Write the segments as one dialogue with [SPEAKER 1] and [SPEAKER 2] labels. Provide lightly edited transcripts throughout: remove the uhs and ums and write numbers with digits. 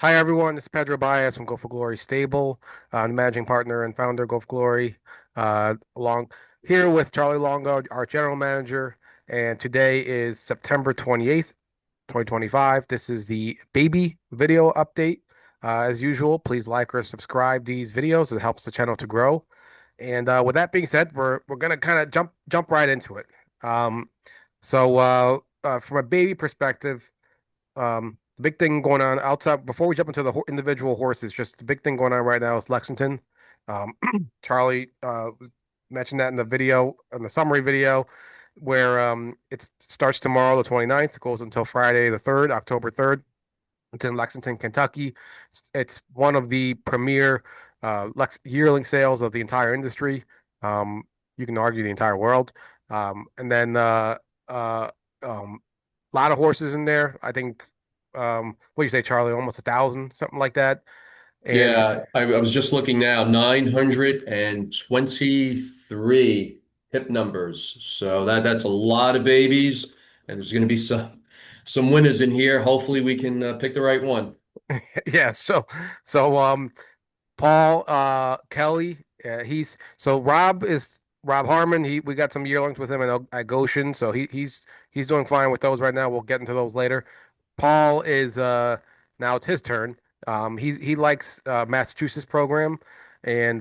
[SPEAKER 1] Hi everyone, this is Pedro Baez from Go for Glory Stable. I'm the managing partner and founder of Go for Glory. Along here with Charlie Longo, our general manager, and today is September 28th, 2025. This is the baby video update. As usual, please like or subscribe these videos. It helps the channel to grow. And with that being said, we're gonna kind of jump right into it. Um, from a baby perspective. The big thing going on outside before we jump into the individual horses, just the big thing going on right now is Lexington. Um, Charlie mentioned that in the video, in the summary video, where it starts tomorrow, the 29th, goes until Friday, the 3rd, October 3rd. It's in Lexington, Kentucky. It's one of the premier yearling sales of the entire industry. You can argue the entire world. And then uh, a lot of horses in there. I think, what do you say, Charlie? Almost 1,000, something like that. And
[SPEAKER 2] Yeah, I was just looking now, 923 hip numbers. So that's a lot of babies, and there's going to be some winners in here. Hopefully, we can pick the right one.
[SPEAKER 1] yeah, so Paul Kelly, he's so Rob is Rob Harmon. We got some yearlings with him at Goshen, so he's doing fine with those right now. We'll get into those later. Paul is now it's his turn. He likes Massachusetts program, and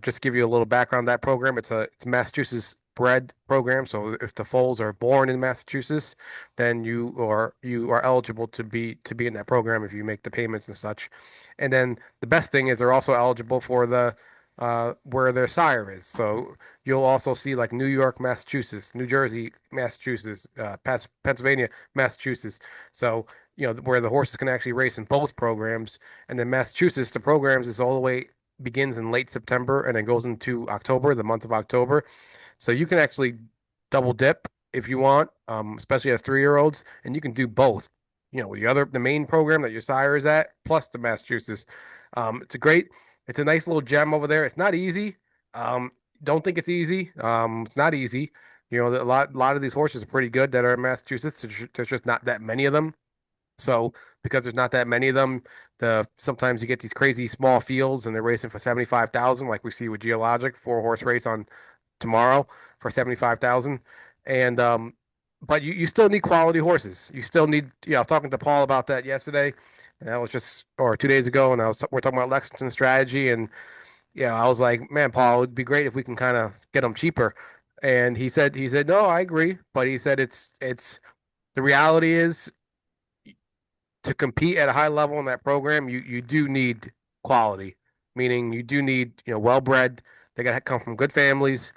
[SPEAKER 1] just give you a little background on that program. It's a Massachusetts bred program. So if the foals are born in Massachusetts, then you are eligible to be in that program if you make the payments and such. And then the best thing is they're also eligible for the where their sire is. So you'll also see like New York, Massachusetts, New Jersey, Massachusetts, Pennsylvania, Massachusetts. So where the horses can actually race in both programs. And then Massachusetts, the programs is all the way begins in late September and then goes into October, the month of October. So you can actually double dip if you want, especially as 3-year-olds, and you can do both. The main program that your sire is at, plus the Massachusetts. It's a nice little gem over there. It's not easy. Um, don't think it's easy. It's not easy. A lot of these horses are pretty good that are in Massachusetts. There's just not that many of them. So because there's not that many of them, sometimes you get these crazy small fields and they're racing for 75,000, like we see with Geologic, 4-horse race on tomorrow for 75,000. And but you still need quality horses. You still need, I was talking to Paul about that yesterday, and that was just or 2 days ago, and we're talking about Lexington strategy, and I was like, man, Paul, it'd be great if we can kind of get them cheaper. And he said, no, I agree, but he said it's the reality is to compete at a high level in that program, you do need quality, meaning you do need well bred. They got to come from good families.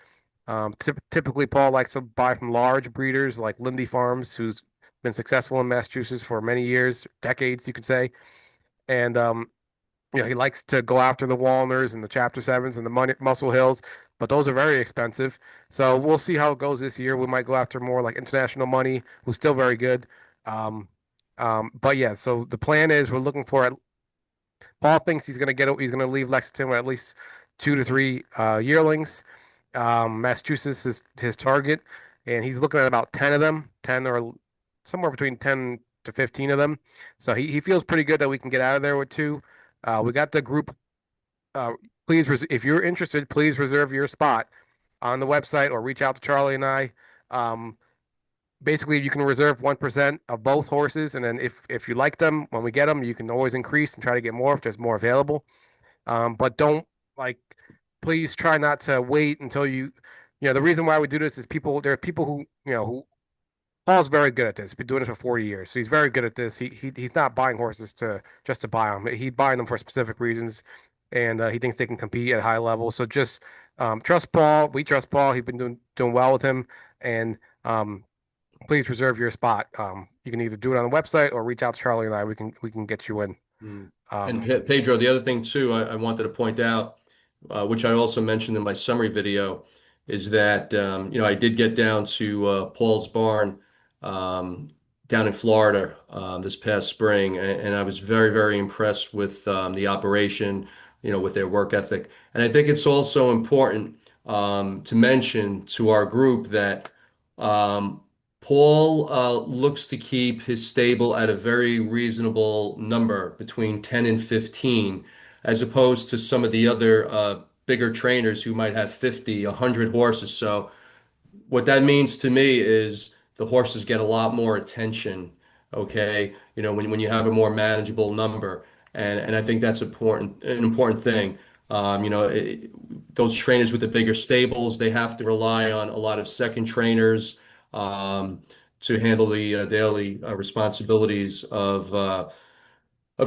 [SPEAKER 1] Typically, Paul likes to buy from large breeders like Lindy Farms, who's been successful in Massachusetts for many years, decades, you could say. And he likes to go after the Walners and the Chapter Sevens and the Muscle Hills, but those are very expensive. So we'll see how it goes this year. We might go after more like International Money, who's still very good. Um, but yeah, so the plan is we're looking for Paul thinks he's gonna leave Lexington with at least 2 to 3 yearlings. Massachusetts is his target, and he's looking at about 10 of them, 10 or somewhere between 10 to 15 of them. So he feels pretty good that we can get out of there with two. We got the group. Uh, if you're interested, please reserve your spot on the website or reach out to Charlie and I. Um, Basically you can reserve 1% of both horses, and then if you like them when we get them, you can always increase and try to get more if there's more available. But don't like please try not to wait until the reason why we do this is there are people who Paul's very good at this. He's been doing this for 40 years, so he's very good at this. He's not buying horses to just to buy them. He's buying them for specific reasons, and he thinks they can compete at a high level. So just trust Paul. We trust Paul. He's been doing well with him, and please reserve your spot. You can either do it on the website or reach out to Charlie and I. We can get you in.
[SPEAKER 2] Mm. And
[SPEAKER 1] Um,
[SPEAKER 2] Pedro, the other thing too, I wanted to point out, which I also mentioned in my summary video, is that I did get down to Paul's barn um, down in Florida this past spring, and I was very, very impressed with the operation, with their work ethic. And I think it's also important to mention to our group that um, Paul looks to keep his stable at a very reasonable number between 10 and 15, as opposed to some of the other bigger trainers who might have 50, 100 horses. So what that means to me is the horses get a lot more attention. Okay, when you have a more manageable number, and I think that's an important thing. Those trainers with the bigger stables, they have to rely on a lot of second trainers um, to handle the daily responsibilities of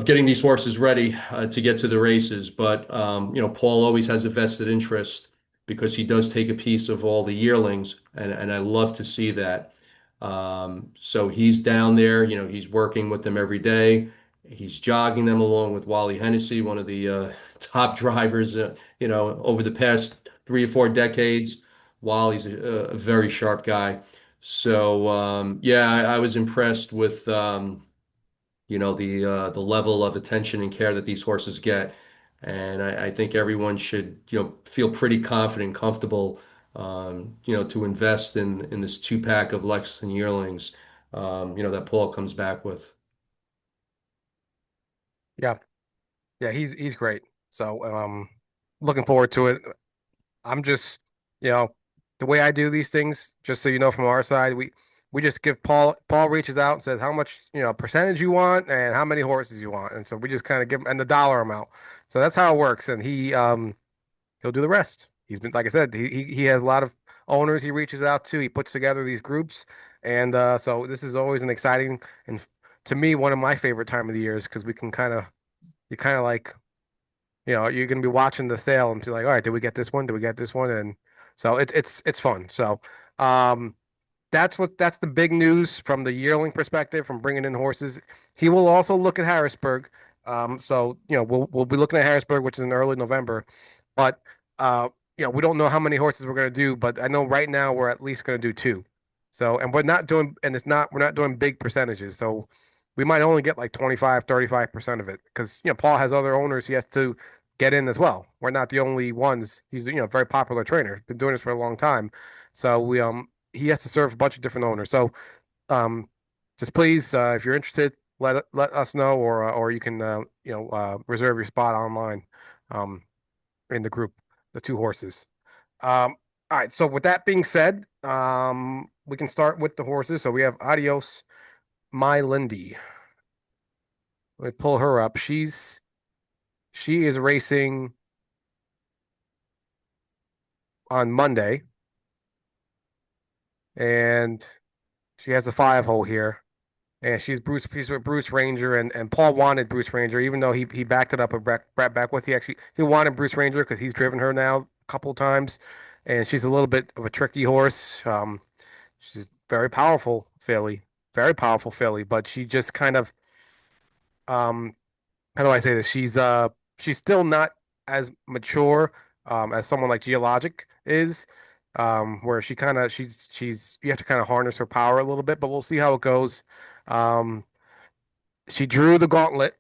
[SPEAKER 2] getting these horses ready to get to the races. But Paul always has a vested interest because he does take a piece of all the yearlings, and I love to see that. So he's down there, he's working with them every day. He's jogging them along with Wally Hennessy, one of the top drivers, over the past 3 or 4 decades. Wally's a very sharp guy. So yeah, I was impressed with the level of attention and care that these horses get. And I think everyone should, feel pretty confident and comfortable, to invest in this two pack of Lexington yearlings, that Paul comes back with.
[SPEAKER 1] Yeah, yeah, he's great. So looking forward to it. I'm just, you know, the way I do these things, just so you know from our side, we just give Paul reaches out and says how much, percentage you want and how many horses you want. And so we just kind of give him and the dollar amount. So that's how it works. And he'll do the rest. He's been, like I said, he has a lot of owners he reaches out to. He puts together these groups. And so this is always an exciting and to me one of my favorite time of the years because we can you kind of like you're gonna be watching the sale and be like, all right, did we get this one? Did we get this one? And so it's fun. So um, that's the big news from the yearling perspective, from bringing in horses. He will also look at Harrisburg. So we'll be looking at Harrisburg, which is in early November, but uh, we don't know how many horses we're gonna do, but I know right now we're at least gonna do two. So and we're not doing and it's not we're not doing big percentages. So we might only get like 25-35% of it because Paul has other owners he has to get in as well. We're not the only ones. He's a very popular trainer, been doing this for a long time. So he has to serve a bunch of different owners. So um just please if you're interested, let us know or you can reserve your spot online um in the group, the two horses. All right, so with that being said, we can start with the horses. So we have Adios My Lindy. Let me pull her up. She is racing on Monday, and she has a 5 hole here. And she's with Bruce Ranger, and Paul wanted Bruce Ranger, even though he backed it up with Brett Beckwith. He wanted Bruce Ranger because he's driven her now a couple of times, and she's a little bit of a tricky horse. She's very powerful filly, but she just kind of um how do I say this? She's still not as mature as someone like Geologic is, where she's you have to kind of harness her power a little bit, but we'll see how it goes. Um, she drew the gauntlet.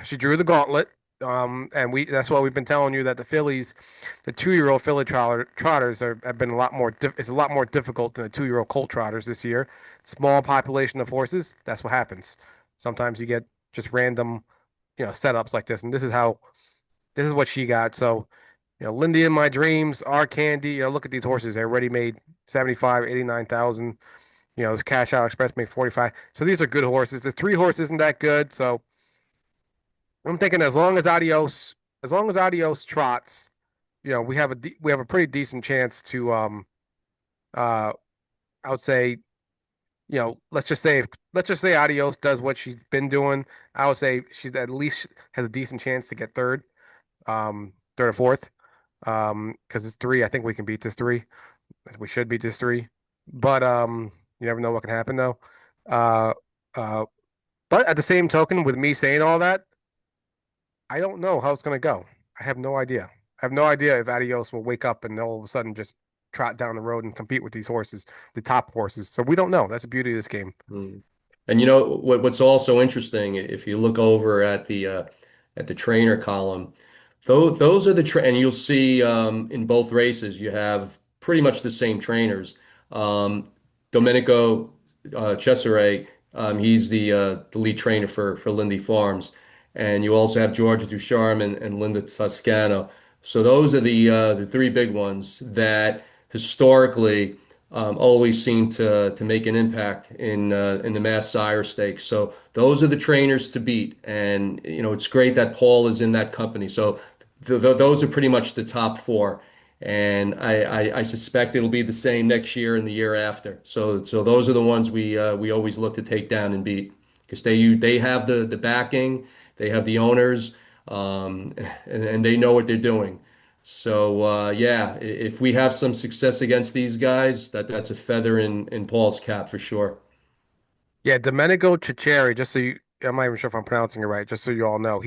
[SPEAKER 1] She drew the gauntlet. And that's why we've been telling you that the 2-year-old filly trotters have been a lot more it's a lot more difficult than the 2-year-old colt trotters this year. Small population of horses, that's what happens. Sometimes you get just random setups like this, and this is what she got. So, Lindy in my dreams, our candy. Look at these horses. They're already made 75, 89,000. This Cash Out Express made 45. So these are good horses. This 3 horse isn't that good. So I'm thinking as long as Adios trots, we have a pretty decent chance to uh I would say let's just say Adios does what she's been doing. I would say she at least has a decent chance to get third or fourth. Because it's 3. I think we can beat this 3. We should beat this 3. But you never know what can happen though. Uh, uh, but at the same token, with me saying all that, I don't know how it's gonna go. I have no idea. I have no idea if Adios will wake up and all of a sudden just trot down the road and compete with these horses, the top horses. So we don't know. That's the beauty of this game.
[SPEAKER 2] Mm. And what's also interesting, if you look over at the trainer column, those are and you'll see in both races you have pretty much the same trainers. Um, Domenico Cesare, he's the lead trainer for Lindy Farms, and you also have George Ducharme and Linda Toscano. So those are the three big ones that historically always seem to make an impact in the Mass Sire Stakes. So those are the trainers to beat, and it's great that Paul is in that company. So those are pretty much the top four. And I suspect it'll be the same next year and the year after. So those are the ones we always look to take down and beat because they have the backing, they have the owners, and they know what they're doing. So yeah, if we have some success against these guys, that's a feather in Paul's cap for sure.
[SPEAKER 1] Yeah, Domenico Ciceri, just so you, I'm not even sure if I'm pronouncing it right, just so you all know.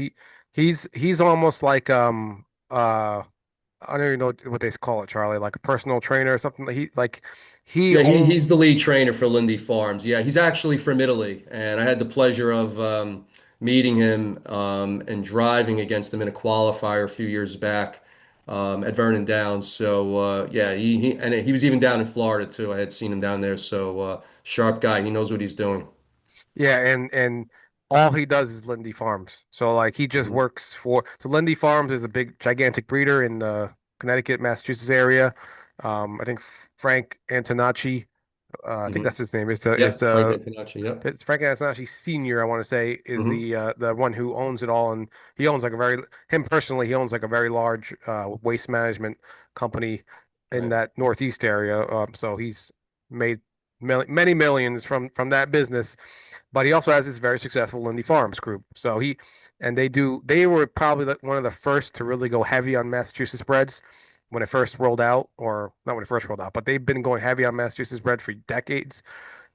[SPEAKER 1] He's almost like I don't even know what they call it, Charlie, like a personal trainer or something. He
[SPEAKER 2] Yeah,
[SPEAKER 1] own
[SPEAKER 2] he's the lead trainer for Lindy Farms. Yeah, he's actually from Italy, and I had the pleasure of meeting him and driving against him in a qualifier a few years back at Vernon Downs. So yeah, he was even down in Florida too. I had seen him down there. So sharp guy. He knows what he's doing.
[SPEAKER 1] Yeah, and all he does is Lindy Farms. So like he just
[SPEAKER 2] Mhm.
[SPEAKER 1] works for so Lindy Farms is a big gigantic breeder in the Connecticut, Massachusetts area. I think Frank Antonacci, I think
[SPEAKER 2] Mhm.
[SPEAKER 1] that's his name, is
[SPEAKER 2] Yeah, Frank
[SPEAKER 1] the
[SPEAKER 2] Antonacci. Yep.
[SPEAKER 1] it's Frank Antonacci Senior, I want to say, is
[SPEAKER 2] Hmm.
[SPEAKER 1] the one who owns it all, and he owns like a very him personally, he owns like a very large waste management company in
[SPEAKER 2] Right.
[SPEAKER 1] that Northeast area. So he's made many millions from that business, but he also has this very successful Lindy Farms group. So they were probably one of the first to really go heavy on Massachusetts breds when it first rolled out, or not when it first rolled out, but they've been going heavy on Massachusetts bred for decades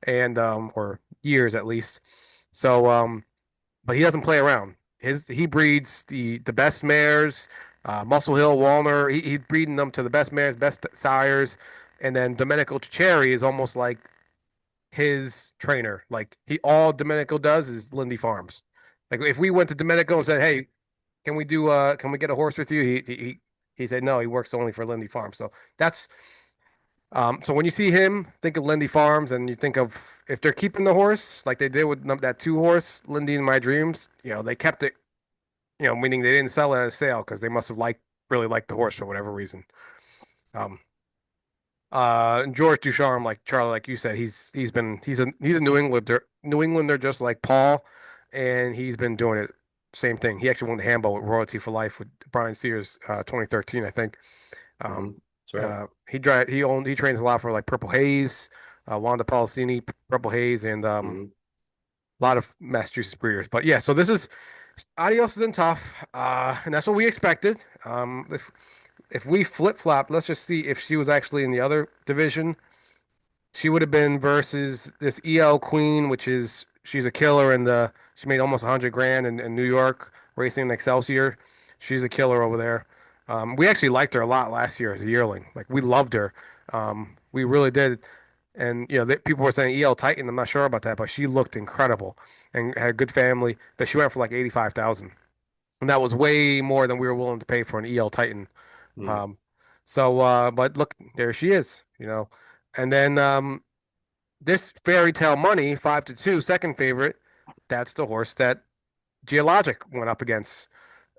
[SPEAKER 1] and or years at least. So but he doesn't play around. He breeds the best mares, Muscle Hill, Walner. He's breeding them to the best mares, best sires, and then Domenico Cherry is almost like his trainer. Like he all Domenico does is Lindy Farms. Like if we went to Domenico and said, "Hey, can we get a horse with you?" He said no. He works only for Lindy Farms. So that's so when you see him, think of Lindy Farms, and you think of if they're keeping the horse like they did with that two horse Lindy in My Dreams. They kept it. Meaning they didn't sell it at a sale because they must have really liked the horse for whatever reason. Um, George Ducharme, like Charlie, like you said, he's a New Englander, New Englander just like Paul, and he's been doing it same thing. He actually won the handball with Royalty for Life with Brian Sears, 2013, I think.
[SPEAKER 2] Hmm.
[SPEAKER 1] Um,
[SPEAKER 2] That's right.
[SPEAKER 1] he trains a lot for like Purple Haze, Wanda Policini, Purple Haze, and
[SPEAKER 2] Hmm.
[SPEAKER 1] a lot of Massachusetts breeders. But yeah, so this is Adios is in tough, and that's what we expected. If we flip flop, let's just see if she was actually in the other division. She would have been versus this EL Queen, which is she's a killer, and she made almost 100 grand in New York racing in Excelsior. She's a killer over there. We actually liked her a lot last year as a yearling. Like we loved her. We really did. And people were saying EL Titan. I'm not sure about that, but she looked incredible and had a good family. But she went for like 85,000, and that was way more than we were willing to pay for an EL Titan.
[SPEAKER 2] Mm.
[SPEAKER 1] Um, but look, there she is. And then this Fairy Tale Money 5-2, second favorite. That's the horse that Geologic went up against,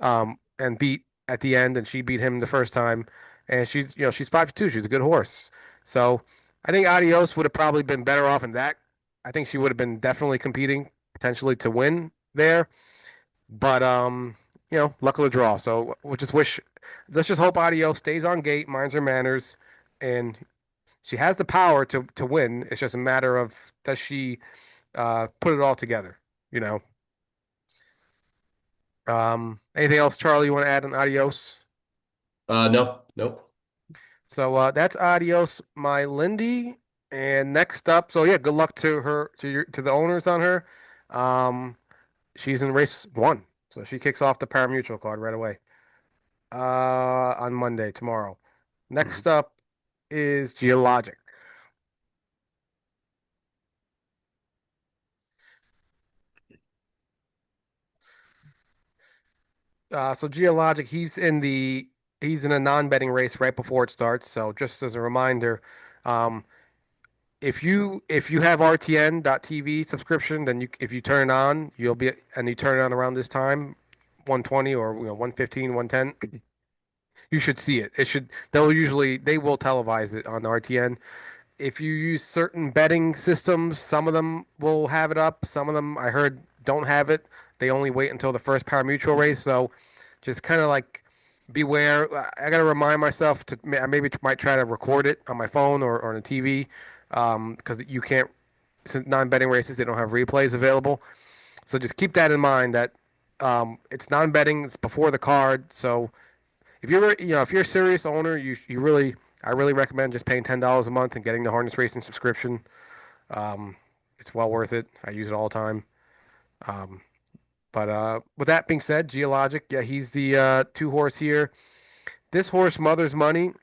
[SPEAKER 1] and beat at the end, and she beat him the first time. And she's 5-2. She's a good horse. So I think Adios would have probably been better off in that. I think she would have been definitely competing potentially to win there. But luck of the draw. So we'll just wish. Let's just hope Adios stays on gate, minds her manners, and she has the power to win. It's just a matter of does she put it all together. You know. Anything else, Charlie? You want to add on Adios?
[SPEAKER 2] No, nope.
[SPEAKER 1] So that's Adios, my Lindy. And next up, so yeah, good luck to her to the owners on her. Um, she's in race one, so she kicks off the parimutuel card right away. On Monday tomorrow.
[SPEAKER 2] Mhm.
[SPEAKER 1] Next up is Geologic. So Geologic, he's in a non-betting race right before it starts. So just as a reminder, um, if you have RTN.TV subscription, then if you turn it on, you turn it on around this time, 120 or 115, 110, you should see it. They will televise it on RTN. If you use certain betting systems, some of them will have it up. Some of them I heard don't have it. They only wait until the first pari-mutuel race. So just kind of like beware. I got to remind myself to I maybe might try to record it on my phone or on a TV because you can't, since non-betting races, they don't have replays available. So just keep that in mind that it's non-betting. It's before the card. So if you're a serious owner, you really I really recommend just paying $10 a month and getting the harness racing subscription. Um, it's well worth it. I use it all the time. Um, but with that being said, Geologic, yeah, he's the two horse here. This horse, Mother's Money,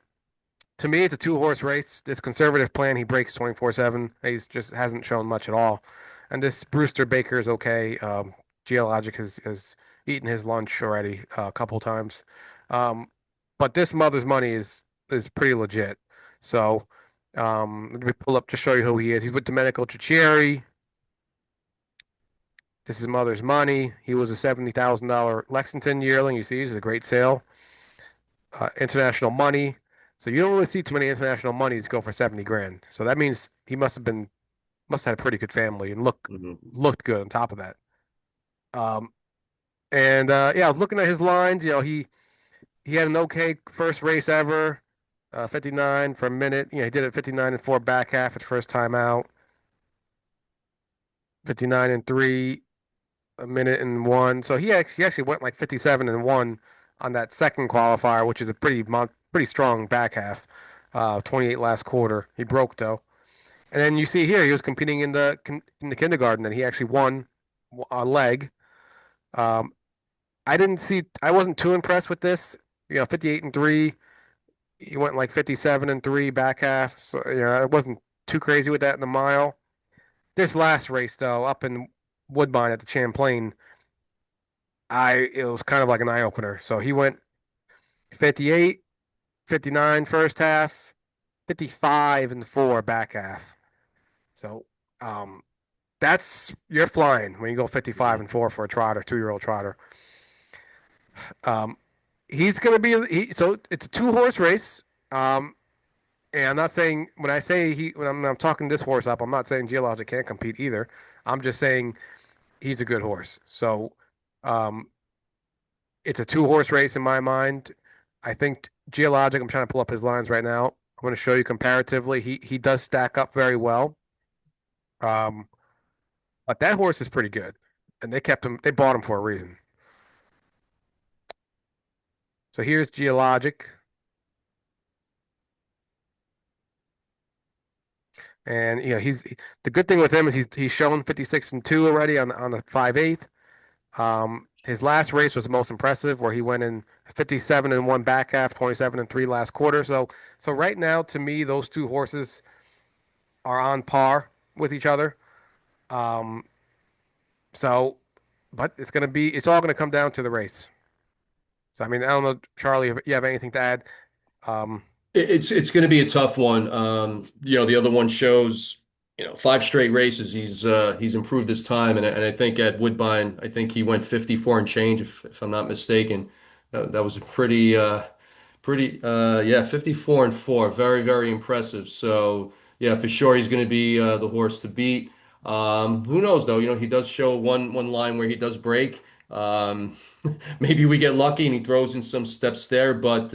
[SPEAKER 1] to me, it's a two horse race. This conservative plan, he breaks 24/7. He's just hasn't shown much at all. And this Brewster Baker is okay. Geologic has eaten his lunch already a couple times. Um, but this Mother's Money is pretty legit. So let me pull up to show you who he is. He's with Domenico Ciccieri. This is Mother's Money. He was a $70,000 Lexington yearling. You see, he's a great sale. International Money. So you don't really see too many international monies go for 70 grand. So that means he must have had a pretty good family and
[SPEAKER 2] Mhm.
[SPEAKER 1] looked good on top of that. Um, and yeah, looking at his lines, he had an okay first race ever, 59 for a minute. He did it 59 and 4 back half his first time out, 59 and 3 a minute and 1. So he actually went like 57 and 1 on that second qualifier, which is a pretty strong back half. 28 last quarter. He broke though. And then you see here he was competing in the kindergarten and he actually won a leg. Um, I wasn't too impressed with this. 58 and 3. He went like 57 and 3 back half. So, I wasn't too crazy with that in the mile. This last race though, up in Woodbine at the Champlain, it was kind of like an eye opener. So he went 58, 59 first half, 55 and 4 back half. So, um, you're flying when you go 55
[SPEAKER 2] Mhm.
[SPEAKER 1] and 4 for a trotter, 2-year-old trotter. Um, he's going to so it's a two horse race. Um, and I'm not saying when I say when I'm talking this horse up, I'm not saying Geologic can't compete either. I'm just saying he's a good horse. So, um, it's a two horse race in my mind. I think Geologic, I'm trying to pull up his lines right now. I'm going to show you comparatively. He does stack up very well. Um, but that horse is pretty good. And they bought him for a reason. So here's Geologic. And he's the good thing with him is he's shown 56 and 2 already on the 5/8. His last race was the most impressive, where he went in 57 and 1 back half, 27 and 3 last quarter. So right now, to me, those two horses are on par with each other. Um, so, but it's all gonna come down to the race. So I mean, I don't know, Charlie, if you have anything to add? Um,
[SPEAKER 2] It's going to be a tough one. The other one shows, five straight races. He's improved his time, and I think at Woodbine, I think he went 54 and change, if I'm not mistaken. That was a yeah, 54 and 4, very very impressive. So yeah, for sure he's going to be the horse to beat. Who knows though? He does show one line where he does break. Um, Maybe we get lucky and he throws in some steps there, but.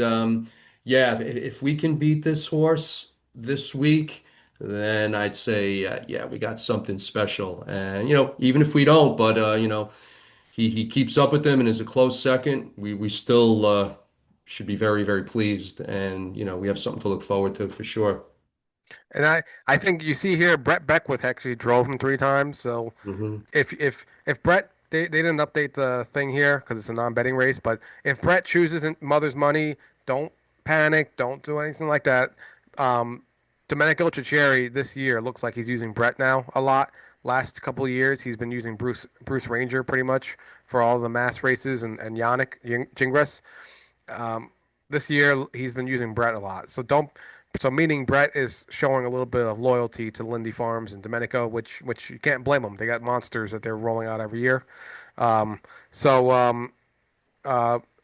[SPEAKER 2] Yeah, if we can beat this horse this week, then I'd say, yeah, we got something special. And even if we don't, but he keeps up with them and is a close second. We still should be very very pleased, and we have something to look forward to for sure.
[SPEAKER 1] and I think you see here, Brett Beckwith actually drove him 3 times. So
[SPEAKER 2] Hmm.
[SPEAKER 1] if Brett they didn't update the thing here because it's a non-betting race, but if Brett chooses Mother's Money, don't panic, don't do anything like that. Um, Domenico Ciccieri this year looks like he's using Brett now a lot. Last couple of years, he's been using Bruce Ranger pretty much for all the mass races and Yannick Gingras. Um, this year he's been using Brett a lot, so So meaning Brett is showing a little bit of loyalty to Lindy Farms and Domenico, which you can't blame them. They got monsters that they're rolling out every year. Um, so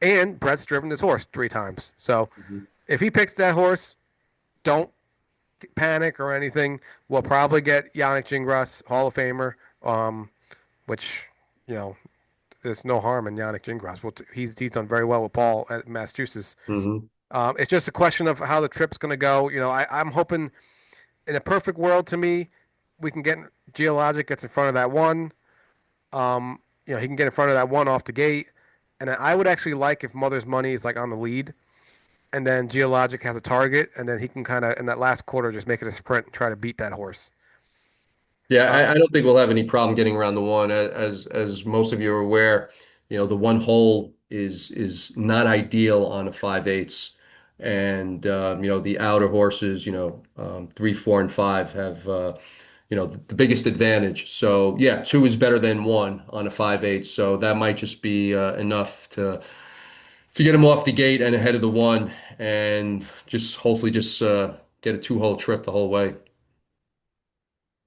[SPEAKER 1] and Brett's driven this horse 3 times. So
[SPEAKER 2] Mhm.
[SPEAKER 1] if he picks that horse, don't panic or anything. We'll probably get Yannick Gingras, Hall of Famer, which you know there's no harm in Yannick Gingras. He's done very well with Paul at Massachusetts.
[SPEAKER 2] Mhm.
[SPEAKER 1] It's just a question of how the trip's going to go. I'm hoping in a perfect world to me, we can get Geologic gets in front of that one. He can get in front of that one off the gate. And I would actually like if Mother's Money is like on the lead, and then Geologic has a target, and then he can kind of in that last quarter just make it a sprint and try to beat that horse.
[SPEAKER 2] Yeah, I
[SPEAKER 1] Um,
[SPEAKER 2] don't think we'll have any problem getting around the one. As most of you are aware, the one hole is not ideal on a 5/8, and the outer horses, 3, 4, and 5 have the biggest advantage. So yeah, two is better than one on a 5/8. So that might just be enough to get him off the gate and ahead of the one, and just hopefully just get a two-hole trip the whole way.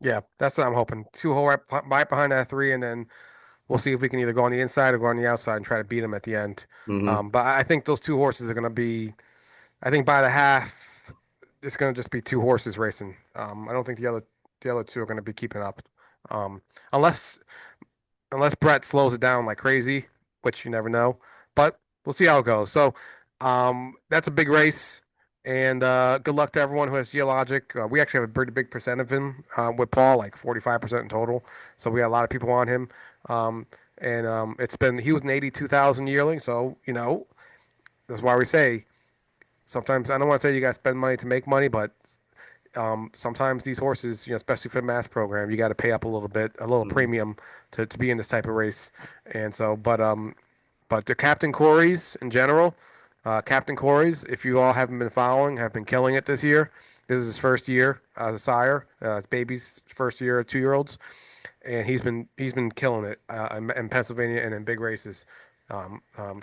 [SPEAKER 1] yeah, that's what I'm hoping. 2 hole right behind that three, and then we'll see if we can either go on the inside or go on the outside and try to beat him at the end.
[SPEAKER 2] Hmm.
[SPEAKER 1] But I think those 2 horses are going to be. I think by the half, it's going to just be 2 horses racing. I don't think the other two are going to be keeping up, um, unless unless Brett slows it down like crazy, which you never know. But we'll see how it goes. So that's a big race, and good luck to everyone who has Geologic. We actually have a pretty big percent of him with Paul, like 45% in total. So we got a lot of people on him. Um, and he was an 82,000 yearling, so that's why we say sometimes I don't want to say you got to spend money to make money, but sometimes these horses, especially for the mass program, you got to pay up a little bit, a little
[SPEAKER 2] Hmm.
[SPEAKER 1] premium to be in this type of race. And so, but the Captain Corey's in general, Captain Corey's, if you all haven't been following, have been killing it this year. This is his first year as a sire. His baby's first year, 2 year olds, and he's been killing it in Pennsylvania and in big races.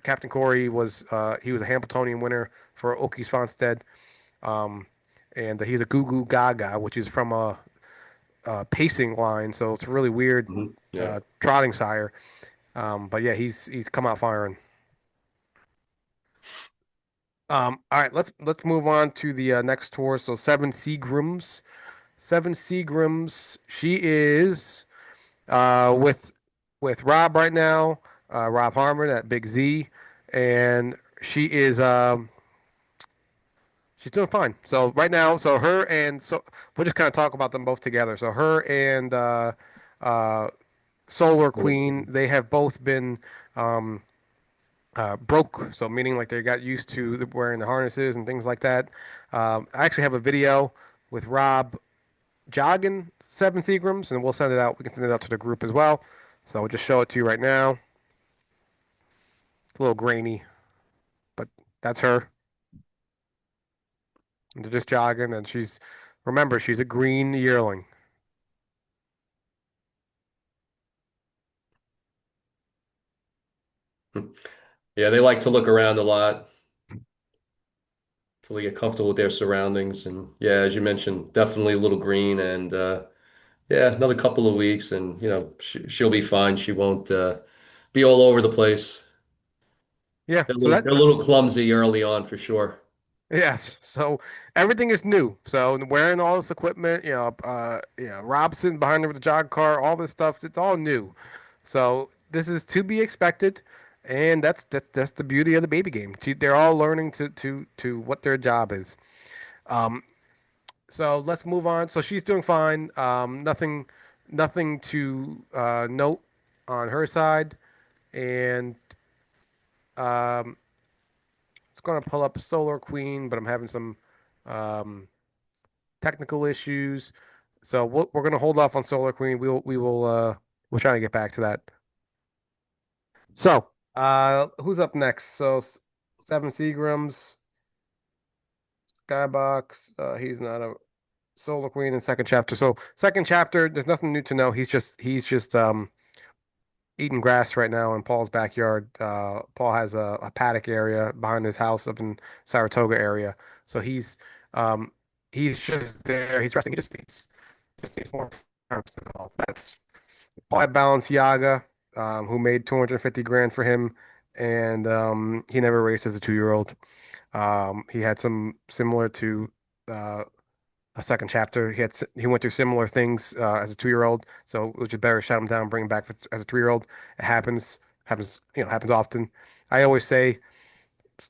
[SPEAKER 1] Captain Corey he was a Hambletonian winner for Okies Fonstead. Um, and he's a Goo Goo Gaga, which is from a pacing line, so it's a really weird
[SPEAKER 2] Hmm. Yeah.
[SPEAKER 1] trotting sire. But yeah, he's come out firing. All right, let's move on to the next tour. So Seven Seagrams, Seven Seagrams. She is with Rob right now, Rob Harmon at Big Z, and she is she's doing fine. So right now, so her and so we'll just kind of talk about them both together. So her and uh, Solar Queen, they have both been um, broke. So meaning like they got used to wearing the harnesses and things like that. I actually have a video with Rob jogging 7 Seagrams, and we'll send it out. We can send it out to the group as well. So we'll just show it to you right now. It's a little grainy, but that's her. And they're just jogging, and remember, she's a green yearling.
[SPEAKER 2] Yeah, they like to look around a lot till they get comfortable with their surroundings. And yeah, as you mentioned, definitely a little green. And yeah, another couple of weeks, and she'll be fine. She won't be all over the place.
[SPEAKER 1] Yeah,
[SPEAKER 2] They're a
[SPEAKER 1] so
[SPEAKER 2] little,
[SPEAKER 1] that
[SPEAKER 2] they're a little clumsy early on for sure.
[SPEAKER 1] yes. So everything is new. So wearing all this equipment, Robson behind her with the jog car, all this stuff, it's all new. So this is to be expected, and that's the beauty of the baby game. They're all learning to what their job is. Um, so let's move on. So she's doing fine. Nothing to note on her side, and um, it's going to pull up Solar Queen, but I'm having some um, technical issues. So we're going to hold off on Solar Queen. We'll try to get back to that. So who's up next? So 7 Seagrams, Skybox. He's not a Solar Queen in second chapter. So second chapter, there's nothing new to know. He's just eating grass right now in Paul's backyard. Paul has a paddock area behind his house up in Saratoga area. So he's um, he's just there. He's resting. Just needs more time. So that's Paul Balenciaga, who made 250 grand for him, and he never raced as a 2-year-old. He had some similar to uh, a second chapter. He went through similar things as a 2-year-old, so it was just better shut him down, bring him back as a 3-year-old. It happens, happens often. I always say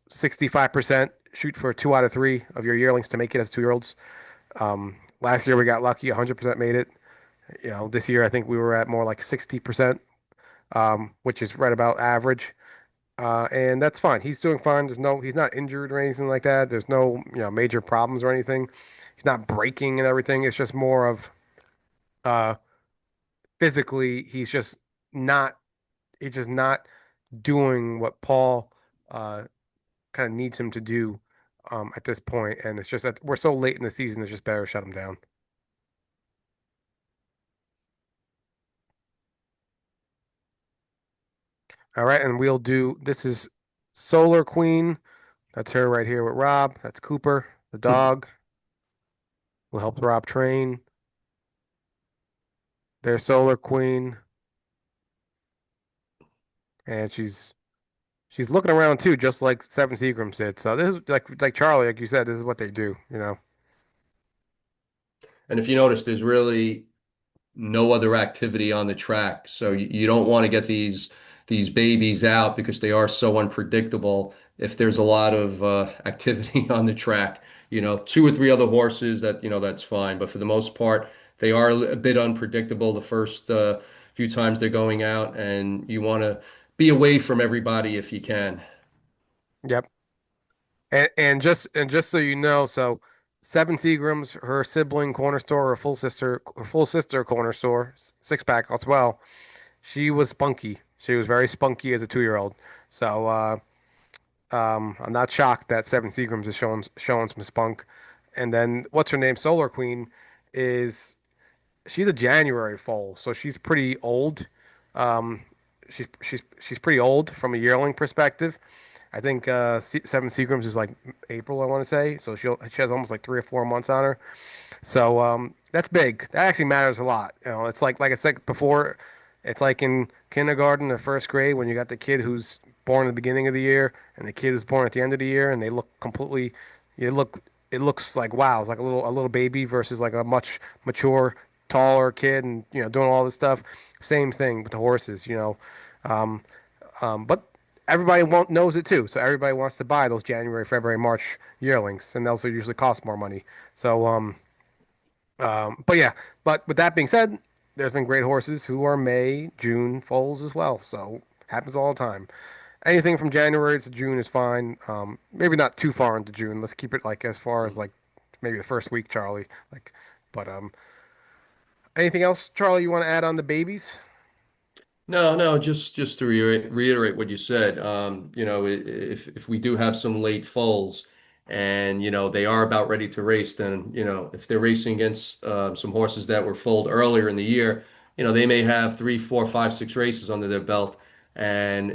[SPEAKER 1] 65% shoot for 2 out of 3 of your yearlings to make it as 2-year-olds. Last year we got lucky, 100% made it. This year I think we were at more like 60%, which is right about average. And that's fine. He's doing fine. He's not injured or anything like that. There's no, major problems or anything. He's not breaking and everything. It's just more of uh, physically, not, he's just not doing what Paul uh, kind of needs him to do at this point. And it's just that we're so late in the season, it's just better to shut him down. All right, and this is Solar Queen. That's her right here with Rob. That's Cooper, the dog, who helps Rob train. There's Solar Queen, and she's looking around too, just like Seven Seagrams did. So this is like Charlie, like you said, this is what they do.
[SPEAKER 2] And if you notice, there's really no other activity on the track. So you don't want to get these babies out because they are so unpredictable. If there's a lot of activity on the track, two or three other horses that's fine. But for the most part, they are a bit unpredictable the first few times they're going out, and you want to be away from everybody if you can.
[SPEAKER 1] Yep. And just so you know, so Seven Seagrams, her sibling corner store, her full sister corner store, six pack as well. She was spunky. She was very spunky as a 2-year-old. So I'm not shocked that Seven Seagrams is showing some spunk. And then what's her name? Solar Queen is she's a January foal, so she's pretty old. Um, she's pretty old from a yearling perspective. I think Seven Seagrams is like April, I want to say. So she has almost like 3 or 4 months on her. So that's big. That actually matters a lot. It's like I said before, it's like in kindergarten or first grade when you got the kid who's born at the beginning of the year and the kid who's born at the end of the year, and they look completely. You look. It looks like wow, it's like a little baby versus like a much mature, taller kid, and doing all this stuff. Same thing with the horses. Um, but everybody knows it too, so everybody wants to buy those January, February, March yearlings, and those usually cost more money. So but yeah, but with that being said, there's been great horses who are May, June foals as well. So happens all the time. Anything from January to June is fine. Maybe not too far into June. Let's keep it like as far as like maybe the first week, Charlie. But anything else, Charlie? You want to add on the babies?
[SPEAKER 2] No, no, just to reiterate what you said. If we do have some late foals and they are about ready to race, then if they're racing against some horses that were foaled earlier in the year, they may have 3, 4, 5, 6 races under their belt, and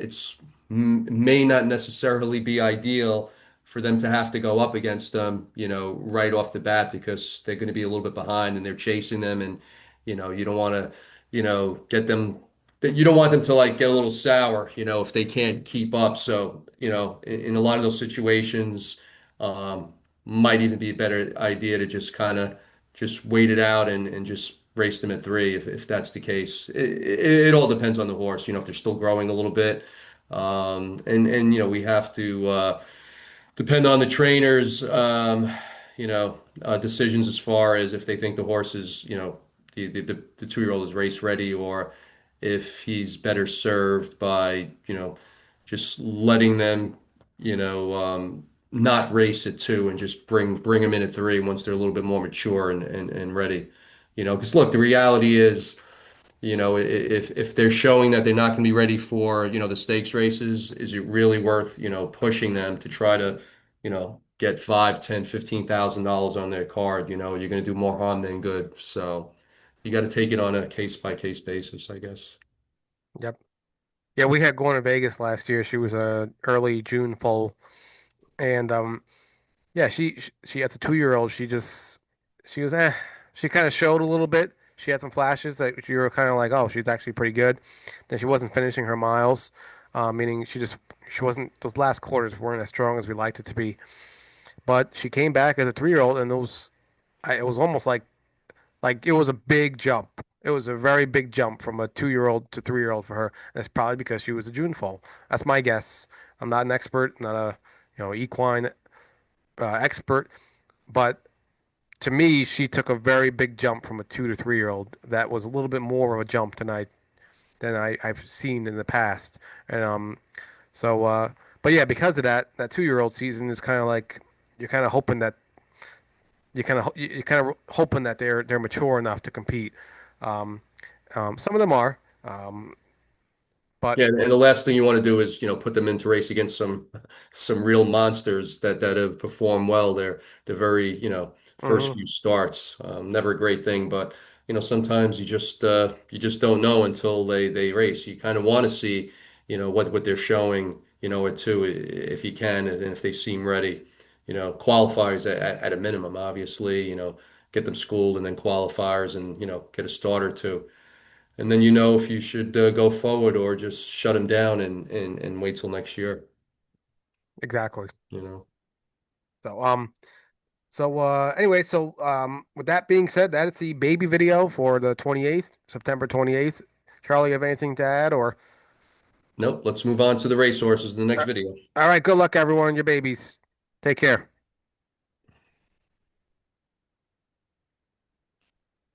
[SPEAKER 2] may not necessarily be ideal for them to have to go up against them, right off the bat because they're going to be a little bit behind and they're chasing them, and you don't want to get them that you don't want them to like get a little sour, if they can't keep up. So, in a lot of those situations, um, might even be a better idea to just kind of just wait it out and just race them at 3 if that's the case. It all depends on the horse, if they're still growing a little bit. And we have to depend on the trainers, decisions as far as if they think the horse is, the 2-year-old is race ready, or if he's better served by, just letting them, not race at 2 and just bring them in at 3 once they're a little bit more mature and ready. Because look, the reality is, if they're showing that they're not going to be ready for, the stakes races, is it really worth, pushing them to try to, get 5, 10, $15,000 on their card? You're going to do more harm than good. So you got to take it on a case by case basis, I guess.
[SPEAKER 1] Yep. Yeah, we had Gorn in Vegas last year. She was a early June foal, and yeah, she as a 2-year-old, she just she was she kind of showed a little bit. She had some flashes that you were kind of like, oh, she's actually pretty good. Then she wasn't finishing her miles, meaning she wasn't those last quarters weren't as strong as we liked it to be. But she came back as a 3 year old, and it was almost like it was a big jump. It was a very big jump from a 2 year old to 3 year old for her. And it's probably because she was a June foal. That's my guess. I'm not an expert, not a equine expert, but to me, she took a very big jump from a 2 to 3 year old. That was a little bit more of a jump I've seen in the past. And so but yeah, because of that, that 2 year old season is kind of like you're kind of hoping that you're kind of hoping that they're mature enough to compete. Um, some of them are, but
[SPEAKER 2] Yeah, and the last thing you want to do is, put them into race against some real monsters that have performed well. They're very, first
[SPEAKER 1] mhm,
[SPEAKER 2] few starts. Never a great thing, but sometimes you just don't know until they race. You kind of want to see, what they're showing, or two, if you can, and if they seem ready. Qualifiers at a minimum, obviously, get them schooled and then qualifiers and get a start or two. And then if you should go forward or just shut him down and wait till next year,
[SPEAKER 1] exactly.
[SPEAKER 2] you know.
[SPEAKER 1] So anyway, with that being said, that is the baby video for the 28th, September 28th. Charlie, you have anything to add or?
[SPEAKER 2] Nope, let's move on to the racehorses in the next
[SPEAKER 1] Uh,
[SPEAKER 2] video.
[SPEAKER 1] All right, good luck everyone, your babies. Take care.